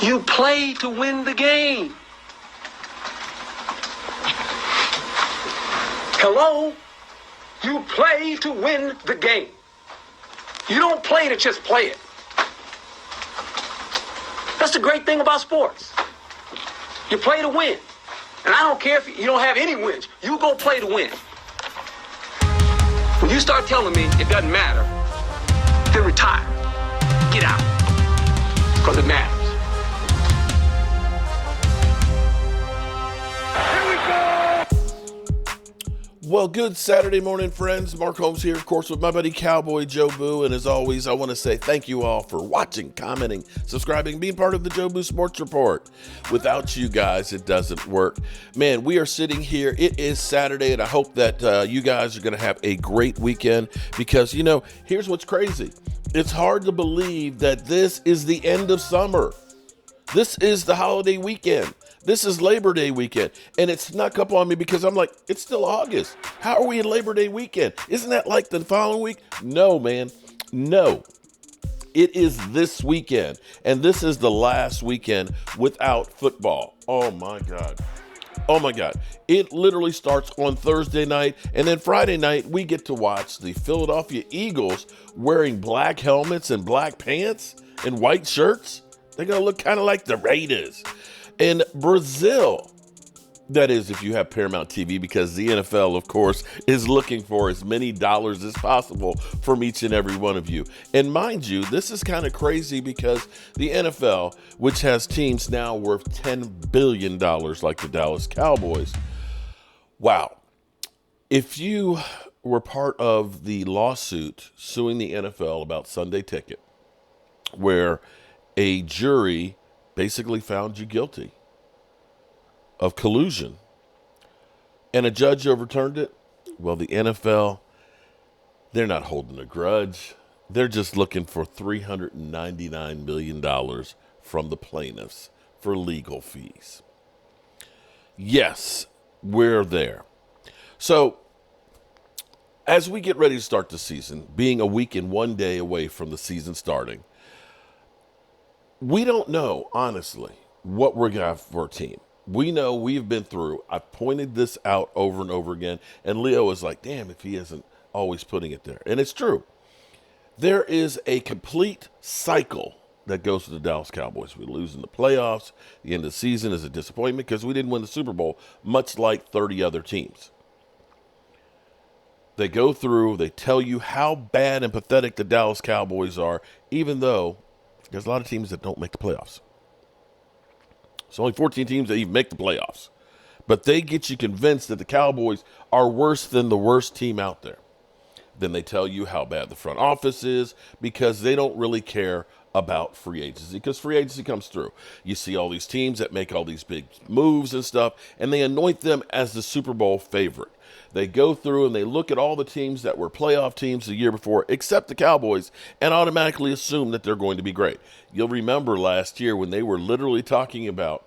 You play to win the game. Hello? You play to win the game. You don't play to just play it. That's the great thing about sports. You play to win. And I don't care if you don't have any wins. You go play to win. When you start telling me it doesn't matter, then retire. Get out. Because it matters. Well, good Saturday morning, friends. Mark Holmes here, of course, with my buddy Cowboy Joe Boo. And as always, I want to say thank you all for watching, commenting, subscribing, being part of the Joe Boo Sports Report. Without you guys, it doesn't work. Man, we are sitting here. It is Saturday, and I hope that you guys are going to have a great weekend because, you know, here's what's crazy. It's hard to believe that this is the end of summer. This is the holiday weekend. This is Labor Day weekend, and it snuck up on me because I'm like, it's still August. How are we in Labor Day weekend? Isn't that like the following week? No, man. No. It is this weekend, and this is the last weekend without football. Oh, my God. Oh, my God. It literally starts on Thursday night, and then Friday night, we get to watch the Philadelphia Eagles wearing black helmets and black pants and white shirts. They're going to look kind of like the Raiders. In Brazil, that is if you have Paramount TV, because the NFL, of course, is looking for as many dollars as possible from each and every one of you. And mind you, this is kind of crazy because the NFL, which has teams now worth $10 billion like the Dallas Cowboys, wow. If you were part of the lawsuit suing the NFL about Sunday Ticket, where a jury basically found you guilty of collusion and a judge overturned it, well, the NFL, they're not holding a grudge. They're just looking for $399 million from the plaintiffs for legal fees. Yes, we're there. So as we get ready to start the season, being a week and 1 day away from the season starting, we don't know, honestly, what we're going to have for a team. We know we've been through. I've pointed this out over and over again. And Leo is like, damn, if he isn't always putting it there. And it's true. There is a complete cycle that goes to the Dallas Cowboys. We lose in the playoffs. The end of the season is a disappointment because we didn't win the Super Bowl, much like 30 other teams. They go through. They tell you how bad and pathetic the Dallas Cowboys are, even though there's a lot of teams that don't make the playoffs. It's only 14 teams that even make the playoffs. But they get you convinced that the Cowboys are worse than the worst team out there. Then they tell you how bad the front office is because they don't really care about free agency, because free agency comes through. You see all these teams that make all these big moves and stuff, and they anoint them as the Super Bowl favorite. They go through and they look at all the teams that were playoff teams the year before, except the Cowboys, and automatically assume that they're going to be great. You'll remember last year when they were literally talking about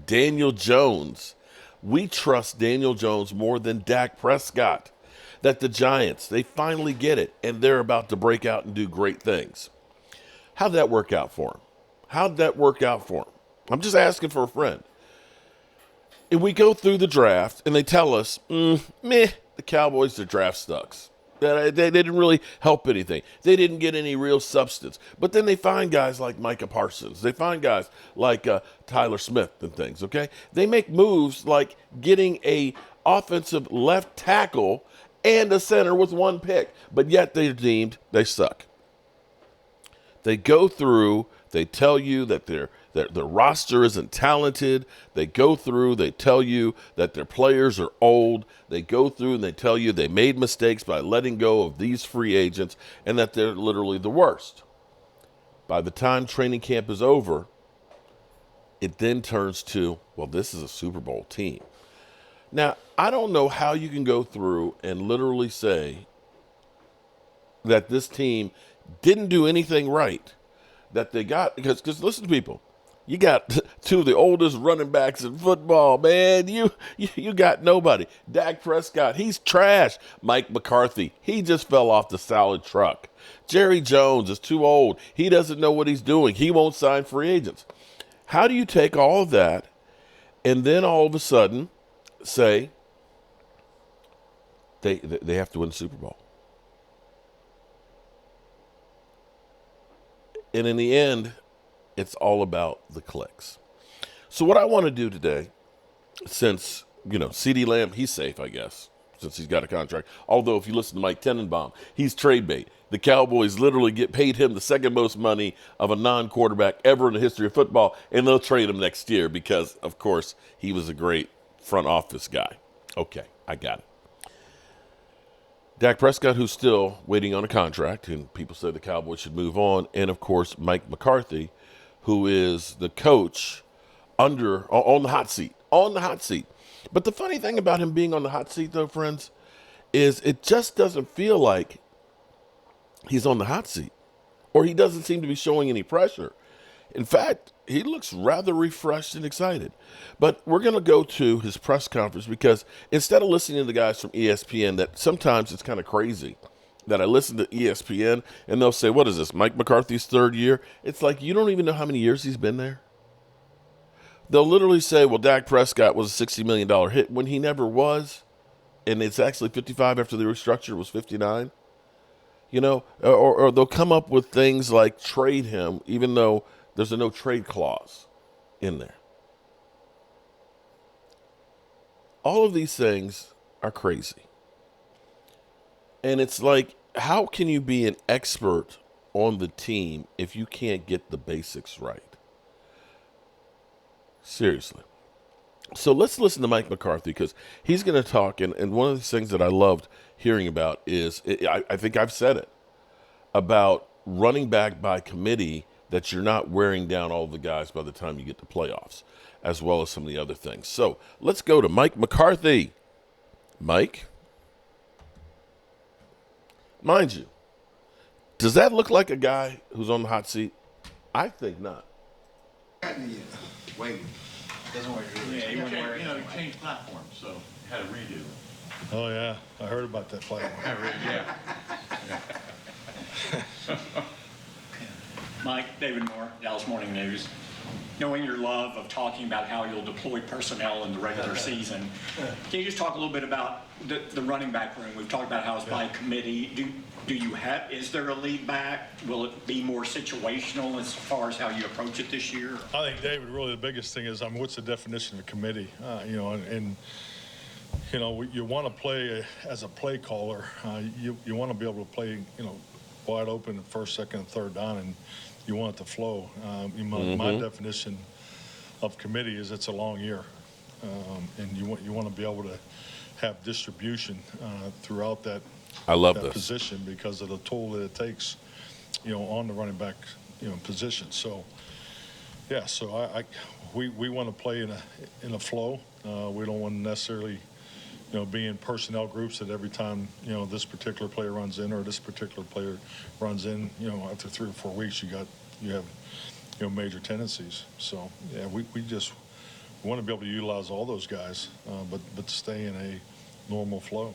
Daniel Jones. We trust Daniel Jones more than Dak Prescott. That the Giants, they finally get it, and they're about to break out and do great things. How'd that work out for him? How'd that work out for him? I'm just asking for a friend. And we go through the draft, and they tell us, the Cowboys, their draft sucks. They didn't really help anything. They didn't get any real substance. But then they find guys like Micah Parsons. They find guys like Tyler Smith and things, okay? They make moves like getting a offensive left tackle and a center with one pick. But yet they're deemed they suck. They go through, they tell you that their roster isn't talented. They go through, they tell you that their players are old. They go through and they tell you they made mistakes by letting go of these free agents and that they're literally the worst. By the time training camp is over, it then turns to, well, this is a Super Bowl team. Now, I don't know how you can go through and literally say that this team didn't do anything right, that they got, because listen to people, you got two of the oldest running backs in football, man. You got nobody. Dak Prescott, he's trash. Mike McCarthy, he just fell off the salad truck. Jerry Jones is too old. He doesn't know what he's doing. He won't sign free agents. How do you take all of that and then all of a sudden say they have to win the Super Bowl? And in the end, it's all about the clicks. So what I want to do today, since, CeeDee Lamb, he's safe, I guess, since he's got a contract. Although if you listen to Mike Tenenbaum, he's trade bait. The Cowboys literally paid him the second most money of a non-quarterback ever in the history of football, and they'll trade him next year because, of course, he was a great front office guy. Okay, I got it. Dak Prescott, who's still waiting on a contract, and people say the Cowboys should move on, and, of course, Mike McCarthy, who is the coach on the hot seat. On the hot seat. But the funny thing about him being on the hot seat, though, friends, is it just doesn't feel like he's on the hot seat, or he doesn't seem to be showing any pressure. In fact, he looks rather refreshed and excited. But we're going to go to his press conference because instead of listening to the guys from ESPN, that sometimes it's kind of crazy that I listen to ESPN and they'll say, what is this, Mike McCarthy's third year? It's like you don't even know how many years he's been there. They'll literally say, well, Dak Prescott was a $60 million hit when he never was, and it's actually 55 after the restructure was 59. Or they'll come up with things like trade him, even though there's a no trade clause in there. All of these things are crazy. And it's like, how can you be an expert on the team if you can't get the basics right? Seriously. So let's listen to Mike McCarthy because he's going to talk. And one of the things that I loved hearing about is, I think I've said it, about running back by committee, that you're not wearing down all the guys by the time you get to playoffs, as well as some of the other things. So let's go to Mike McCarthy. Mike? Mind you, does that look like a guy who's on the hot seat? I think not. Wait. Doesn't work. Yeah, he went where, he changed platforms, so had a redo. Oh, yeah. I heard about that platform. Yeah. Mike, David Moore, Dallas Morning News. Knowing your love of talking about how you'll deploy personnel in the regular season, can you just talk a little bit about the running back room? We've talked about how it's by committee. Is there a lead back? Will it be more situational as far as how you approach it this year? I think, David, really the biggest thing is, what's the definition of a committee? You want to play as a play caller. You want to be able to play, wide open first, second, and third down, and you want it to flow. My definition of committee is it's a long year, and you want to be able to have distribution throughout that. I love that this position because of the toll that it takes, on the running back, position. So, yeah. So we want to play in a flow. We don't want to necessarily, be in personnel groups that every time this particular player runs in or this particular player runs in, after 3 or 4 weeks you have major tendencies. So yeah, we just want to be able to utilize all those guys, but stay in a normal flow.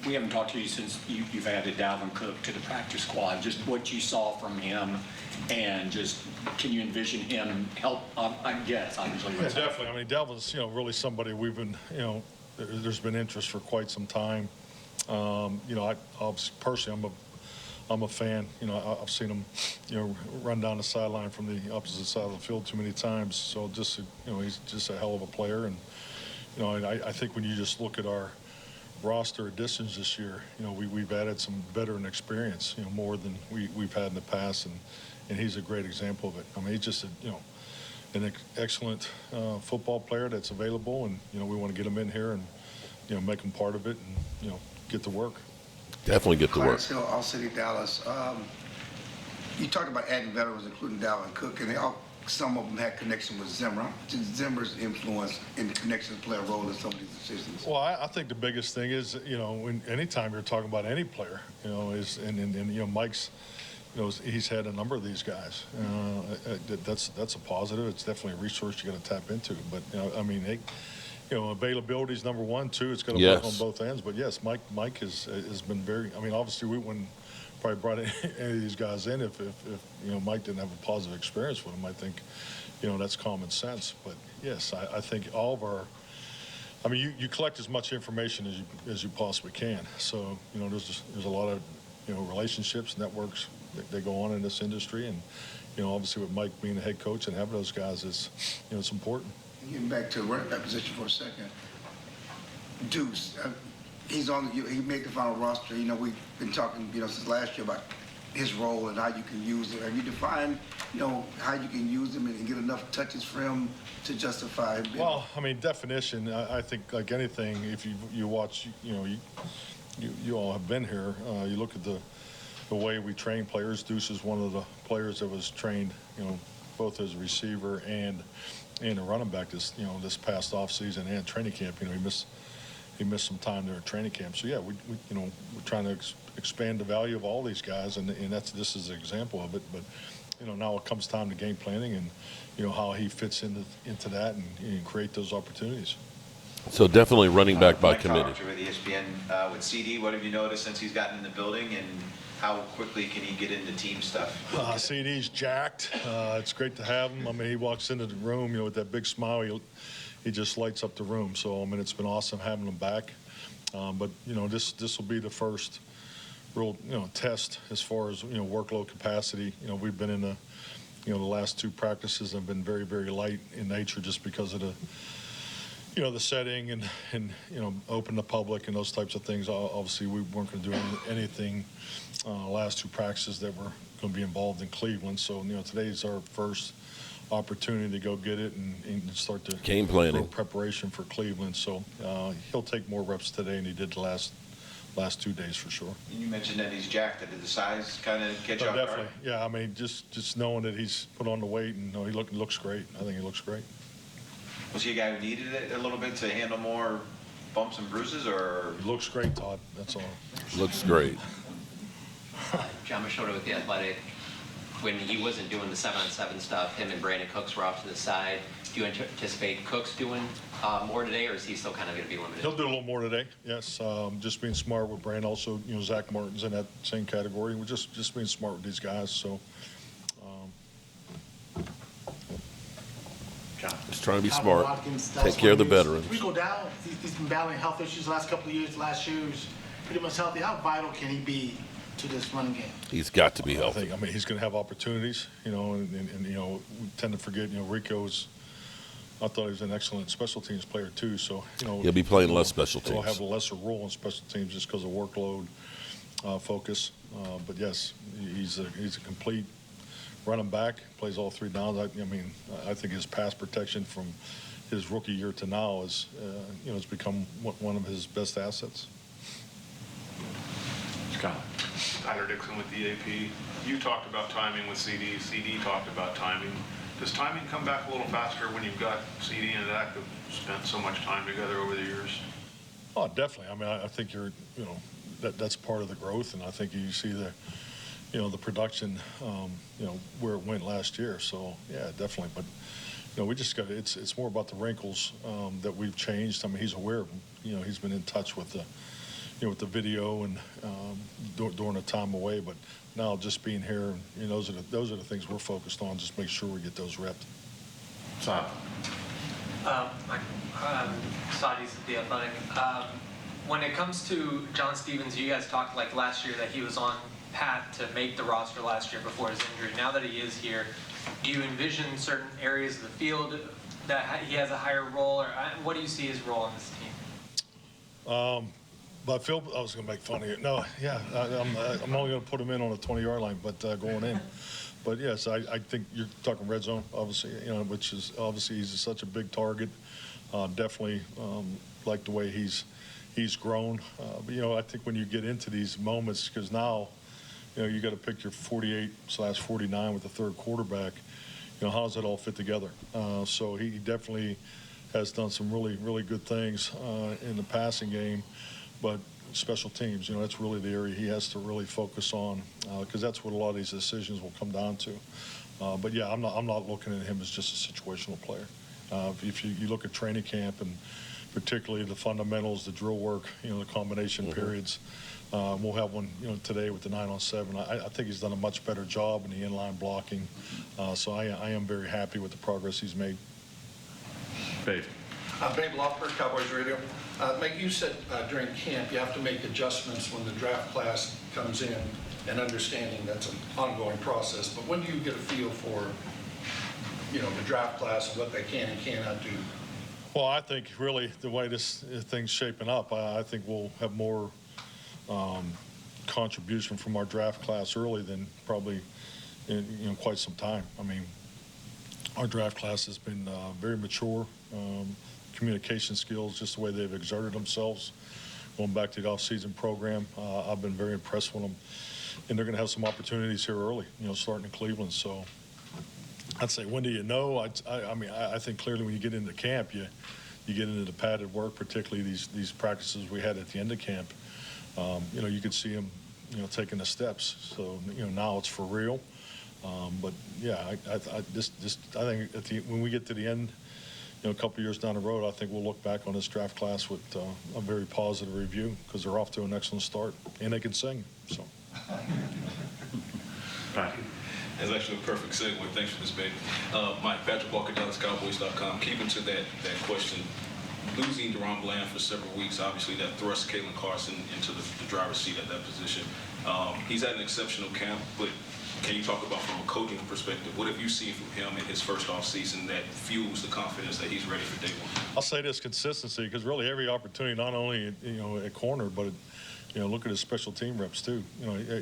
We haven't talked to you since you've added Dalvin Cook to the practice squad. Just what you saw from him, and just can you envision him help? I guess obviously. Yeah, definitely. I mean, Dalvin's really somebody we've been there's been interest for quite some time. I personally I'm a fan. I've seen him run down the sideline from the opposite side of the field too many times. So just he's just a hell of a player, and I think when you just look at our roster additions this year, we've added some veteran experience, more than we've had in the past, and he's a great example of it. I mean, he's just an excellent football player that's available, and we want to get him in here and make him part of it, and get to work. Definitely get to work. Clarence Hill, All City, Dallas. You talked about adding veterans, including Dalvin Cook, and some of them had connection with Zimmer. Did Zimmer's influence in connections play a role in some of these decisions? Well, I think the biggest thing is, anytime you're talking about any player, and Mike's, he's had a number of these guys. That's a positive. It's definitely a resource you got to tap into. But availability is number one too. It's got to work on both ends. But yes, Mike has been very. I mean, obviously when probably brought any of these guys in if Mike didn't have a positive experience with them. I think, that's common sense. But yes, I think all of our, you collect as much information as you possibly can. So, there's a lot of, relationships, networks that go on in this industry. And, obviously with Mike being the head coach and having those guys, it's important. Getting back to the running back position for a second. Deuce, he made the final roster. We've been talking, since last year about his role and how you can use it. Have you defined, how you can use him and get enough touches for him to justify him? Well, definition, I think like anything, if you watch, you all have been here, you look at the way we train players. Deuce is one of the players that was trained, both as a receiver and a running back this past offseason and training camp. He missed some time there at training camp. So yeah, we're trying to expand the value of all these guys, and this is an example of it. But now it comes time to game planning and how he fits into that and create those opportunities. So definitely running back by Mike committee. With ESPN, with CD, what have you noticed since he's gotten in the building, and how quickly can he get into team stuff? CD's jacked. It's great to have him. He walks into the room, with that big smile. He just lights up the room. So it's been awesome having him back. But this will be the first real test as far as workload capacity. We've been in the last two practices have been very, very light in nature just because of the the setting and open to public and those types of things. Obviously, we weren't going to do anything last two practices that were going to be involved in Cleveland. So, today's our first opportunity to go get it and start the game planning preparation for Cleveland. So he'll take more reps today than he did the last 2 days for sure. And you mentioned that he's jacked. Did the size kind of catch off guard? Definitely. Yeah, just knowing that he's put on the weight and he looks great. I think he looks great. Was he a guy who needed it a little bit to handle more bumps and bruises, or? He looks great, Todd. That's all. Looks great. John Machota with The Athletic. When he wasn't doing the 7-on-7 stuff, him and Brandon Cooks were off to the side. Do you anticipate Cooks doing more today, or is he still kind of going to be limited? He'll do a little more today, yes. Just being smart with Brandon. Also, Zach Martin's in that same category. We're just being smart with these guys. So. Just trying to be smart. Take care of the veterans. If we go down, he's been battling health issues the last couple of years. Last year he was pretty much healthy. How vital can he be to this running game? He's got to be healthy. He's going to have opportunities, and we tend to forget, Rico's, I thought he was an excellent special teams player too. So, he'll be playing less special teams. He'll have a lesser role in special teams just because of workload focus. But yes, he's a complete running back, plays all three downs. I think his pass protection from his rookie year to now is, has become one of his best assets. Scott. Tyler Dixon with the AP. You talked about timing with CD. CD talked about timing. Does timing come back a little faster when you've got CD and Dak have spent so much time together over the years? Oh, definitely. I think that's part of the growth, and I think you see the production, where it went last year. So yeah, definitely. But we just got it's more about the wrinkles that we've changed. He's aware of them. He's been in touch with the video and during the time away. But now just being here, those are the things we're focused on. Just make sure we get those reps. Tom. Saudis at The Athletic. When it comes to John Stevens, you guys talked like last year that he was on path to make the roster last year before his injury. Now that he is here, do you envision certain areas of the field that he has a higher role, or what do you see his role on this team? But Phil, I was going to make fun of you. No, yeah, I'm only going to put him in on the 20-yard line, but going in. But yes, I think you're talking red zone, obviously, which is obviously he's such a big target. Definitely like the way he's grown. But I think when you get into these moments, because now, you got to pick your 48/49 with the third quarterback. How does that all fit together? So he definitely has done some really, really good things in the passing game, but special teams, that's really the area he has to really focus on, because that's what a lot of these decisions will come down to. But yeah, I'm not looking at him as just a situational player. If you look at training camp and particularly the fundamentals, the drill work, the combination periods, We'll have one, today with the 9-on-7. I think he's done a much better job in the inline blocking. So I am very happy with the progress he's made. Babe. Babe Lofberg, Cowboys Radio. Mike, you said during camp you have to make adjustments when the draft class comes in, and understanding that's an ongoing process. But when do you get a feel for, the draft class and what they can and cannot do? Well, I think really the way this thing's shaping up, I think we'll have more contribution from our draft class early than probably in quite some time. I mean, our draft class has been very mature. Communication skills, just the way they've exerted themselves. Going back to the off-season program, I've been very impressed with them. And they're going to have some opportunities here early, starting in Cleveland. So I'd say, when do you know? I think clearly when you get into camp, you get into the padded work, particularly these practices we had at the end of camp. You could see them, taking the steps. So, now it's for real. But yeah, I think when we get to the end, a couple years down the road, I think we'll look back on this draft class with a very positive review, because they're off to an excellent start and they can sing. So. That's actually a perfect segue. Thanks for this, babe. Mike, Patrick Walker, DallasCowboys.com. Keeping to that question, losing Deron Bland for several weeks, obviously that thrust Kalen Carson into the driver's seat at that position. He's had an exceptional camp, but can you talk about, from a coaching perspective, what have you seen from him in his first off season that fuels the confidence that he's ready for day one? I'll say this: consistency, because really every opportunity, not only at corner, but look at his special team reps too.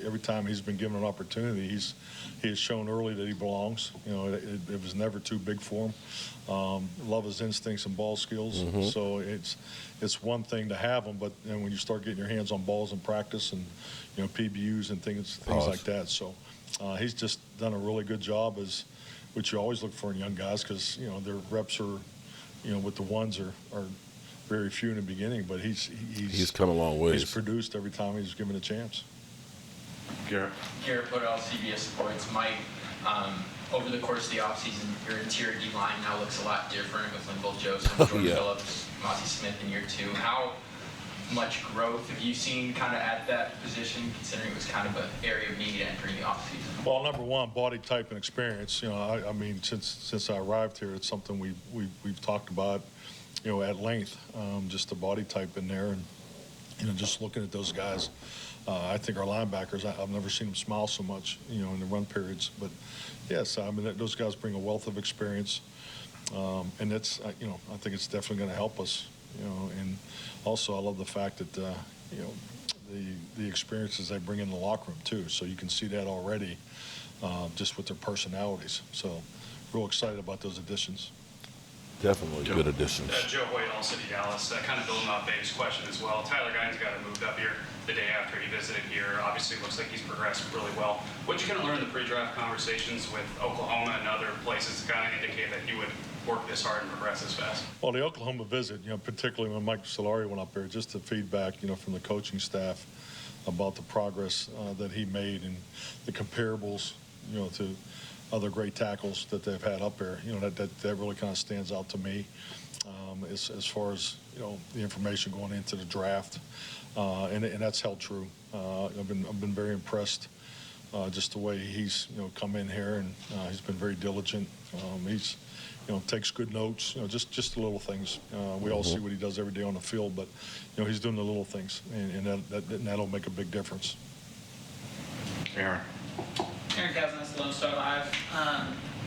Every time he's been given an opportunity, he has shown early that he belongs. It was never too big for him. Love his instincts and ball skills. Mm-hmm. So it's one thing to have them, but when you start getting your hands on balls in practice and PBUs and things like that. So he's just done a really good job, which you always look for in young guys, because their reps are with the ones are very few in the beginning, but he's come a long way. He's produced every time he's given a chance. Garrett Podell, CBS Sports. Mike, over the course of the offseason, your interior D line now looks a lot different with Linval Joseph, Jordan Phillips, Mossy Smith in year 2. How much growth have you seen kind of at that position, considering it was kind of an area of need entering the offseason? Well, number one, body type and experience. I mean, since I arrived here, it's something we've talked about, at length. Just the body type in there, and just looking at those guys. I think our linebackers, I've never seen them smile so much, in the run periods. But yes, I mean, those guys bring a wealth of experience, and it's, I think it's definitely going to help us. And also I love the fact that the experiences they bring in the locker room too. So you can see that already, just with their personalities. So real excited about those additions. Definitely good additions. Joe Hoyt, All City Dallas, kind of building off Dave's question as well. Tyler Guines got moved up here the day after he visited here. Obviously, it looks like he's progressed really well. What did you kind of learn in the pre-draft conversations with Oklahoma and other places to kind of indicate that he would work this hard and progress this fast? Well, the Oklahoma visit, particularly when Mike Solari went up there, just the feedback, from the coaching staff about the progress that he made and the comparables, to other great tackles that they've had up there. That really kind of stands out to me as far as the information going into the draft, and that's held true. I've been very impressed, just the way he's come in here, and he's been very diligent. He's takes good notes. Just the little things. We all see what he does every day on the field, but he's doing the little things, and that'll make a big difference. Aaron Cousins, Lone Star Live.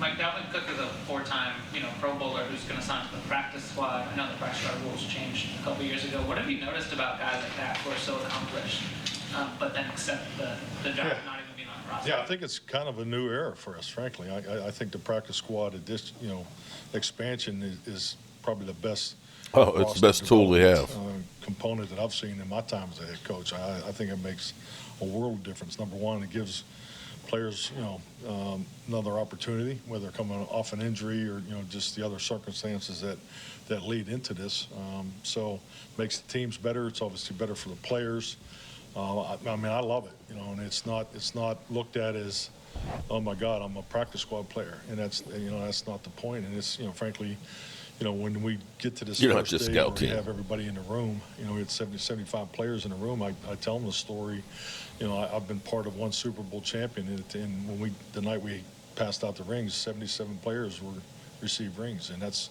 Mike, Dalvin Cook is a 4-time, Pro Bowler who's going to sign to the practice squad. I know the practice squad rules changed a couple years ago. What have you noticed about guys like that who are so accomplished, but then accept the job of not even being on the roster? Yeah, I think it's kind of a new era for us, frankly. I think the practice squad, expansion is probably the best. It's the best tool we have. Component that I've seen in my time as a head coach. I think it makes a world of difference. Number one, it gives players, another opportunity, whether they're coming off an injury or, just the other circumstances that lead into this. So makes the teams better. It's obviously better for the players. I mean, I love it, and it's not looked at as, oh my God, I'm a practice squad player, and that's not the point. And it's, frankly, when we get to this You're not first just day scout where we team. have everybody in the room, we had 70, 75 players in the room. I tell them the story. I've been part of one Super Bowl champion, and the night we passed out the rings, 77 players received rings, and that's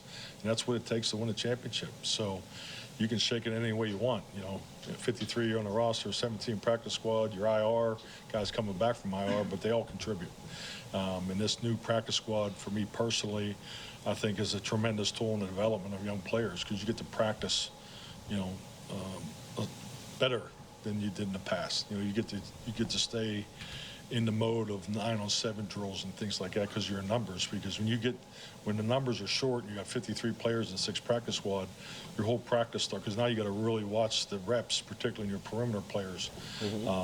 what it takes to win a championship. So you can shake it any way you want. 53 you're on the roster, 17 practice squad, your IR guys coming back from IR, but they all contribute. And this new practice squad, for me personally, I think is a tremendous tool in the development of young players, because you get to practice, better than you did in the past. You get to stay in the mode of 9-on-7 drills and things like that, because you're in numbers. Because when the numbers are short, you got 53 players and 6 practice squad, your whole practice starts, because now you got to really watch the reps, particularly in your perimeter players.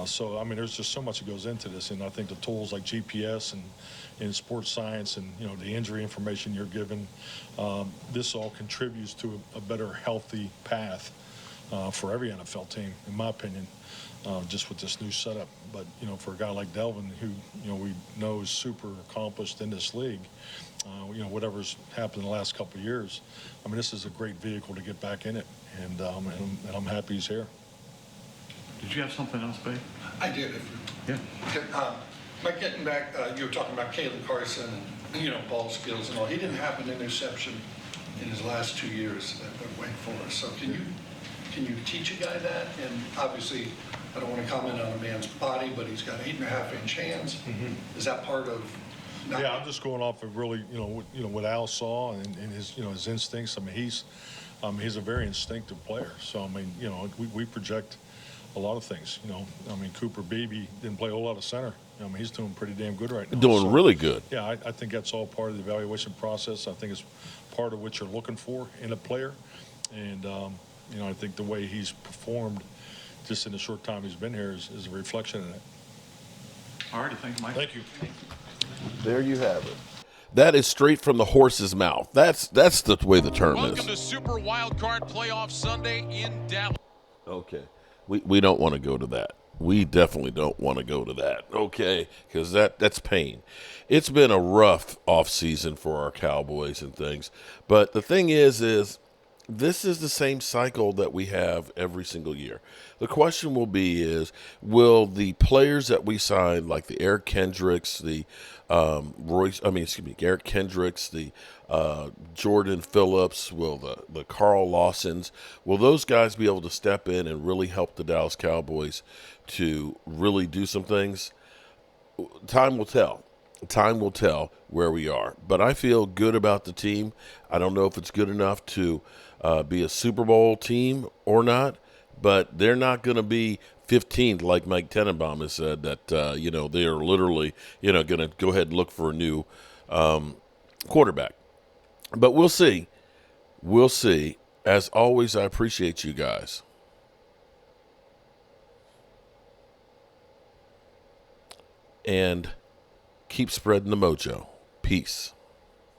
So there's just so much that goes into this, and I think the tools like GPS and sports science and the injury information you're given, this all contributes to a better, healthy path for every NFL team, in my opinion. Just with this new setup. But, for a guy like Dalvin, who, we know is super accomplished in this league, whatever's happened in the last couple of years, this is a great vehicle to get back in it. And I'm happy he's here. Did you have something else, Babe? I did. Yeah. Mike, getting back, you were talking about Kalen Carson and, ball skills and all. He didn't have an interception in his last 2 years at Wake Forest. So can you teach a guy that? And obviously, I don't want to comment on a man's body, but he's got 8.5-inch hands. Is that part of? Yeah, I'm just going off of really, what Al saw and his, his instincts. He's a very instinctive player. So we project a lot of things. Cooper Beebe didn't play a whole lot of center. He's doing pretty damn good right now. Doing really good. Yeah, I think that's all part of the evaluation process. I think it's part of what you're looking for in a player, and I think the way he's performed just in the short time he's been here is a reflection of that. All righty, thank you, Mike. Thank you. There you have it. That is straight from the horse's mouth. That's the way the term is. Welcome to Super Wild Card Playoff Sunday in Dallas. Okay. We don't want to go to that. We definitely don't want to go to that. Okay, because that's pain. It's been a rough off season for our Cowboys and things. But the thing is this is the same cycle that we have every single year. The question will be will the players that we signed, like the Eric Kendricks, the Eric Kendricks, the Jordan Phillips, the Carl Lawsons, will those guys be able to step in and really help the Dallas Cowboys to really do some things? Time will tell. Time will tell where we are. But I feel good about the team. I don't know if it's good enough to be a Super Bowl team or not, but they're not going to be 15th like Mike Tenenbaum has said that, they are literally, going to go ahead and look for a new quarterback. But we'll see. We'll see. As always, I appreciate you guys. And keep spreading the mojo. Peace.